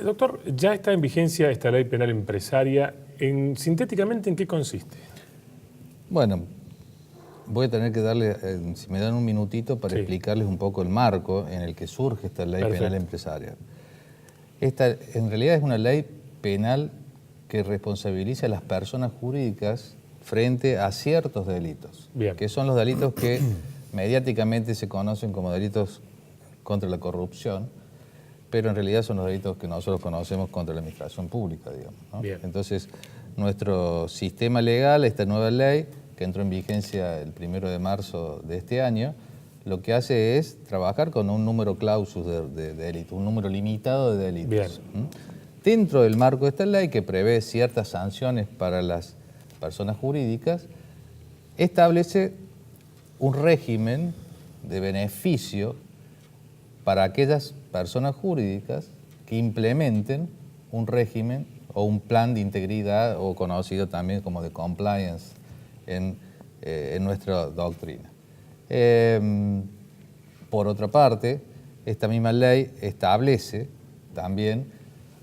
Doctor, ya está en vigencia esta ley penal empresaria. Sintéticamente, ¿en qué consiste? Bueno, voy a tener que darle, si me dan un minutito, para explicarles un poco el marco en el que surge esta ley penal empresarial. Esta, en realidad, es una ley penal que responsabiliza a las personas jurídicas frente a ciertos delitos, que son los delitos que mediáticamente se conocen como delitos contra la corrupción, pero en realidad son los delitos que nosotros conocemos contra la administración pública, digamos, ¿no? Entonces, nuestro sistema legal, esta nueva ley, que entró en vigencia el 1 de marzo de este año, lo que hace es trabajar con un número clausus de delitos, un número limitado de delitos. Dentro del marco de esta ley, que prevé ciertas sanciones para las personas jurídicas, establece un régimen de beneficio para aquellas personas jurídicas que implementen un régimen o un plan de integridad, o conocido también como de compliance en nuestra doctrina. Por otra parte, esta misma ley establece también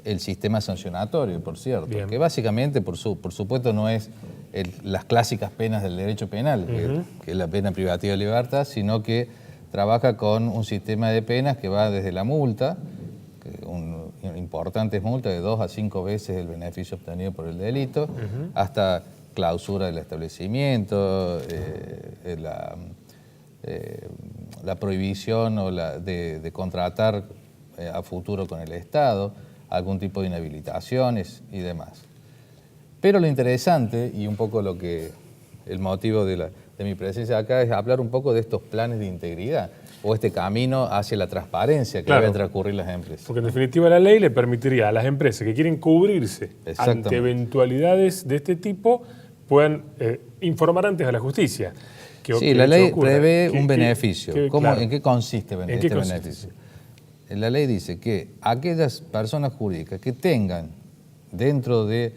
el sistema sancionatorio, por cierto, que básicamente, por supuesto, no es las clásicas penas del derecho penal, que es la pena privativa de libertad, sino que trabaja con un sistema de penas que va desde la multa, importantes multas de 2 a 5 veces el beneficio obtenido por el delito, hasta clausura del establecimiento, la prohibición de contratar a futuro con el Estado, algún tipo de inhabilitaciones y demás. Pero lo interesante, y un poco el motivo de mi presencia acá, es hablar un poco de estos planes de integridad, o este camino hacia la transparencia que deben transcurrir las empresas. Porque en definitiva la ley le permitiría a las empresas que quieren cubrirse ante eventualidades de este tipo, puedan informar antes a la justicia. Sí, la ley prevé un beneficio. ¿En qué consiste este beneficio? La ley dice que aquellas personas jurídicas que tengan dentro de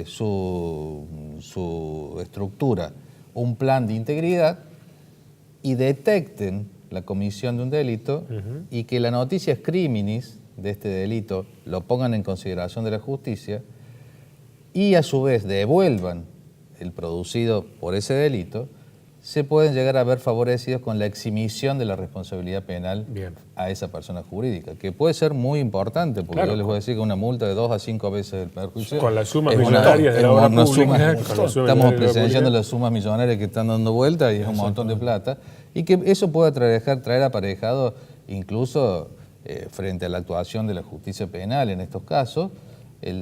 su estructura un plan de integridad y detecten la comisión de un delito y que la noticia criminis de este delito lo pongan en consideración de la justicia y a su vez devuelvan el producido por ese delito, se pueden llegar a ver favorecidos con la eximición de la responsabilidad penal a esa persona jurídica, que puede ser muy importante, porque yo les voy a decir que una multa de 2 a 5 veces el perjuicio... Con las sumas millonarias de la obra pública. Estamos presenciando las sumas millonarias que están dando vuelta y es un montón de plata, y que eso puede traer aparejado incluso frente a la actuación de la justicia penal en estos casos,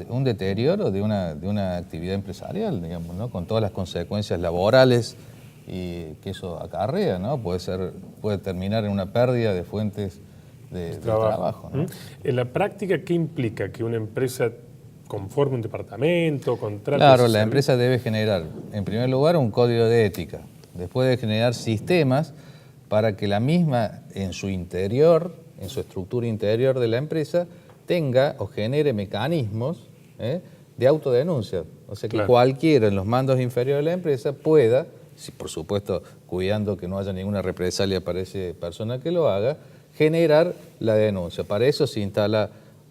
un deterioro de una actividad empresarial, digamos, ¿no? Con todas las consecuencias laborales y que eso acarrea, ¿no? Puede terminar en una pérdida de fuentes de trabajo, ¿no? En la práctica, ¿qué implica que una empresa conforme un departamento, contrate? Claro, la empresa debe generar, en primer lugar, un código de ética. Después de generar sistemas para que la misma, en su interior, en su estructura interior de la empresa, tenga o genere mecanismos de autodenuncia. O sea, que cualquiera en los mandos inferiores de la empresa pueda, por supuesto, cuidando que no haya ninguna represalia para esa persona que lo haga, generar la denuncia. Para eso se instala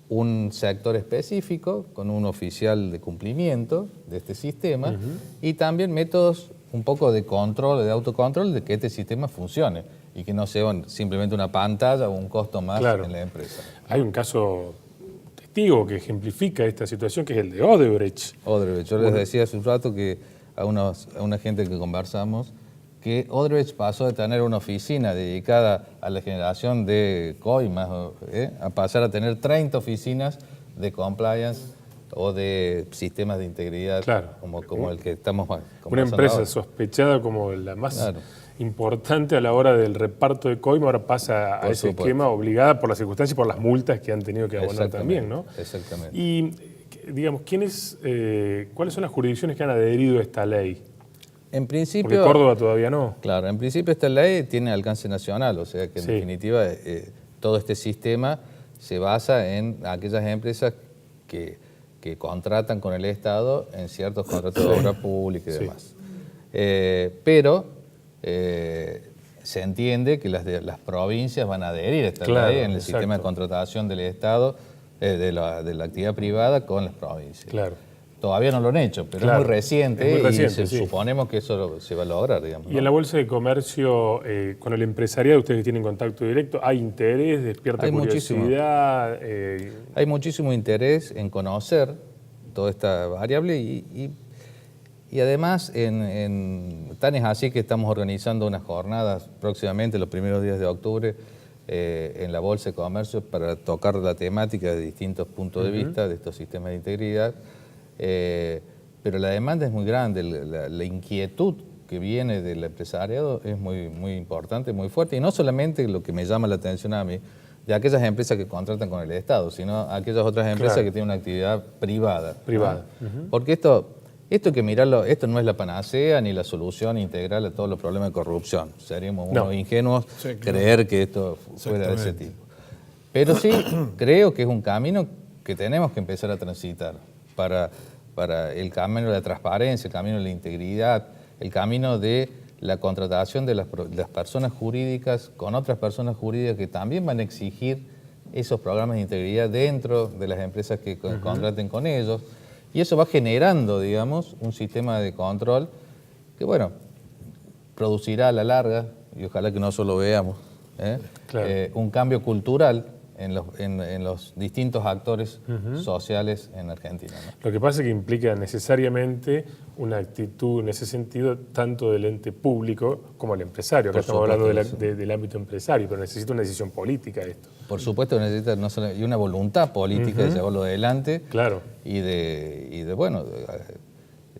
un sector específico con un oficial de cumplimiento de este sistema y también métodos un poco de control, de autocontrol de que este sistema funcione y que no sea simplemente una pantalla o un costo más en la empresa. Hay un caso testigo que ejemplifica esta situación, que es el de Odebrecht. Yo les decía hace un rato que a una gente que conversamos, que Odebrecht pasó de tener una oficina dedicada a la generación de coimas, a pasar a tener 30 oficinas de compliance o de sistemas de integridad, como el que estamos conversando. Una empresa ahora, sospechada como la más importante a la hora del reparto de coima, ahora pasa a ese esquema obligada por las circunstancias y por las multas que han tenido que abonar también, ¿no? Exactamente. Y, digamos, ¿cuáles son las jurisdicciones que han adherido a esta ley? En principio... Porque Córdoba todavía no. Claro, en principio esta ley tiene alcance nacional, o sea que en definitiva todo este sistema se basa en aquellas empresas que contratan con el Estado en ciertos contratos de obra pública y demás. Pero se entiende que las provincias van a adherir a esta ley en el sistema de contratación del Estado de la actividad privada con las provincias. Claro. Todavía no lo han hecho, pero Claro, es muy reciente, es muy reciente, y sí. suponemos que eso se va a lograr, digamos, ¿no? Y en la Bolsa de Comercio, con el empresariado, ustedes que tienen contacto directo, ¿hay interés, despierta Hay curiosidad? Hay muchísimo interés en conocer toda esta variable y además tan es así que estamos organizando unas jornadas próximamente, los primeros días de octubre, en la Bolsa de Comercio para tocar la temática de distintos puntos de vista de estos sistemas de integridad. Pero la demanda es muy grande, la inquietud que viene del empresariado es muy importante, muy fuerte, y no solamente lo que me llama la atención a mí, de aquellas empresas que contratan con el Estado, sino aquellas otras empresas que tienen una actividad privada. ¿No? Porque esto hay que mirarlo, esto no es la panacea ni la solución integral a todos los problemas de corrupción. Seríamos unos ingenuos creer que esto fuera de ese tipo. Pero sí creo que es un camino que tenemos que empezar a transitar para el camino de la transparencia, el camino de la integridad, el camino de la contratación de las personas jurídicas con otras personas jurídicas que también van a exigir esos programas de integridad dentro de las empresas que contraten con ellos. Y eso va generando, digamos, un sistema de control que, bueno, producirá a la larga, y ojalá que no solo veamos, un cambio cultural en los distintos actores sociales en Argentina, ¿no? Lo que pasa es que implica necesariamente una actitud en ese sentido, tanto del ente público como el empresario. Acá estamos hablando del ámbito empresario, pero necesita una decisión política esto. Por supuesto que necesita y una voluntad política de llevarlo adelante, claro, y de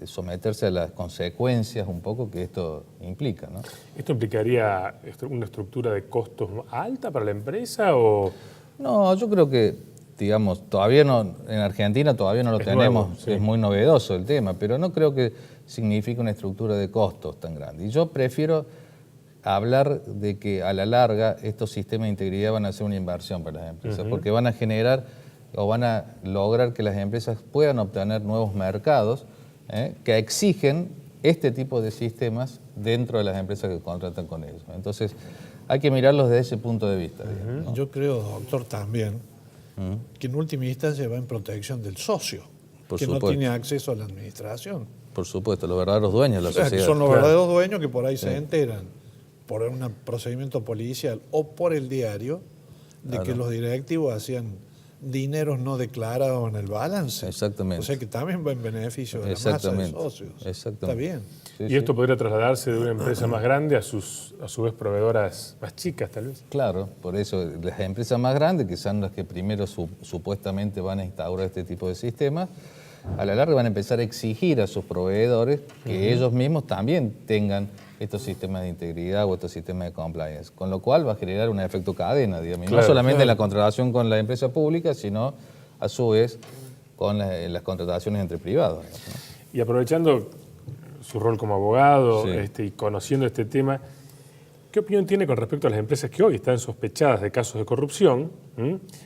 someterse a las consecuencias un poco que esto implica, ¿no? ¿Esto implicaría una estructura de costos alta para la empresa o...? No, yo creo que, digamos, todavía no, en Argentina todavía no lo tenemos, nuevo, sí. Es muy novedoso el tema, pero no creo que signifique una estructura de costos tan grande. Y yo prefiero hablar de que a la larga estos sistemas de integridad van a ser una inversión para las empresas, porque van a generar o van a lograr que las empresas puedan obtener nuevos mercados que exigen este tipo de sistemas dentro de las empresas que contratan con ellos. Entonces, hay que mirarlos desde ese punto de vista. Digamos, ¿no? Yo creo, doctor, también que en última instancia va en protección del socio, por que supuesto. No tiene acceso a la administración. Por supuesto, los verdaderos dueños de la sociedad. Que son los verdaderos dueños que por ahí se enteran por un procedimiento policial o por el diario de que los directivos hacían dineros no declarados en el balance. Exactamente. O sea que también va en beneficio de la masa de socios. Exactamente. Está bien. Sí, y esto podría trasladarse de una empresa más grande a su vez proveedoras más chicas, tal vez. Claro, por eso las empresas más grandes, que son las que primero supuestamente van a instaurar este tipo de sistemas, a la larga van a empezar a exigir a sus proveedores que ellos mismos también tengan estos sistemas de integridad o estos sistemas de compliance, con lo cual va a generar un efecto cadena, digamos, claro, no solamente en la contratación con la empresa pública, sino a su vez con las contrataciones entre privados, ¿no? Y aprovechando su rol como abogado y conociendo este tema, ¿qué opinión tiene con respecto a las empresas que hoy están sospechadas de casos de corrupción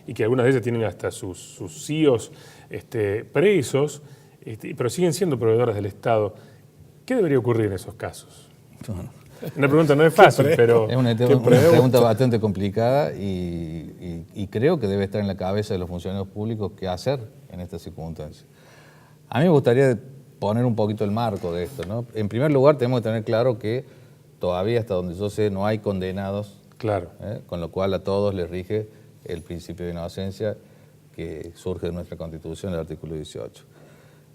y que algunas de ellas tienen hasta sus CEOs presos, pero siguen siendo proveedoras del Estado? ¿Qué debería ocurrir en esos casos? Bueno. Una pregunta no es fácil, pero... Es una pregunta bastante complicada y creo que debe estar en la cabeza de los funcionarios públicos qué hacer en estas circunstancias. A mí me gustaría poner un poquito el marco de esto, ¿no? En primer lugar, tenemos que tener claro que todavía, hasta donde yo sé, no hay condenados, claro, con lo cual a todos les rige el principio de inocencia que surge de nuestra Constitución, el artículo 18.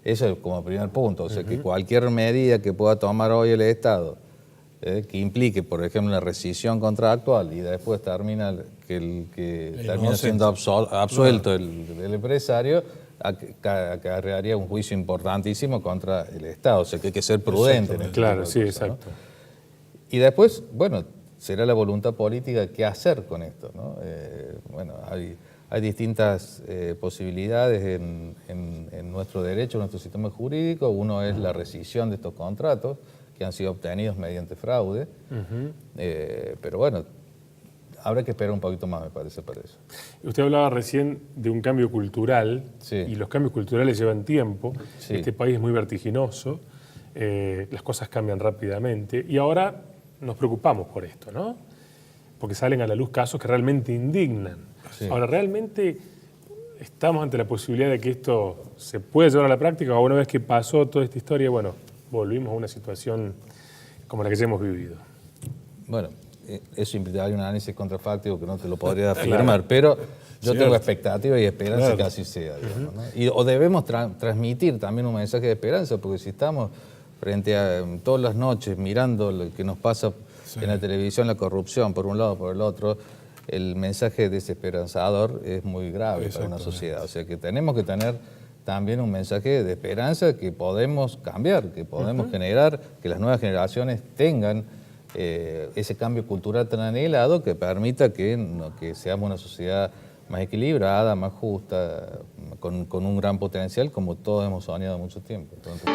Eso es como primer punto, o sea, que cualquier medida que pueda tomar hoy el Estado, que implique, por ejemplo, una rescisión contractual y después termina siendo absuelto el empresario, acarrearía un juicio importantísimo contra el Estado. O sea, que hay que ser prudente en este claro, tipo de cosas, exacto. ¿No? Y después, bueno, será la voluntad política qué hacer con esto, ¿no? Bueno, hay distintas posibilidades en nuestro derecho, en nuestro sistema jurídico. Uno es la rescisión de estos contratos que han sido obtenidos mediante fraude. Pero bueno, habrá que esperar un poquito más, me parece, para eso. Usted hablaba recién de un cambio cultural, y los cambios culturales llevan tiempo. Este país es muy vertiginoso, las cosas cambian rápidamente, y ahora nos preocupamos por esto, ¿no? Porque salen a la luz casos que realmente indignan. Ahora, realmente ¿estamos ante la posibilidad de que esto se pueda llevar a la práctica? O una vez que pasó toda esta historia, bueno, volvimos a una situación como la que ya hemos vivido? Bueno, eso implicaría un análisis contrafáctico que no te lo podría afirmar, pero yo tengo expectativa y esperanza que así sea. Digamos, ¿no? O debemos transmitir también un mensaje de esperanza, porque si estamos frente a todas las noches mirando lo que nos pasa en la televisión, la corrupción por un lado, por el otro, el mensaje desesperanzador es muy grave para una sociedad. O sea que tenemos que tener también un mensaje de esperanza que podemos cambiar, que podemos generar, que las nuevas generaciones tengan ese cambio cultural tan anhelado que permita que seamos una sociedad más equilibrada, más justa, con un gran potencial como todos hemos soñado mucho tiempo. Entonces...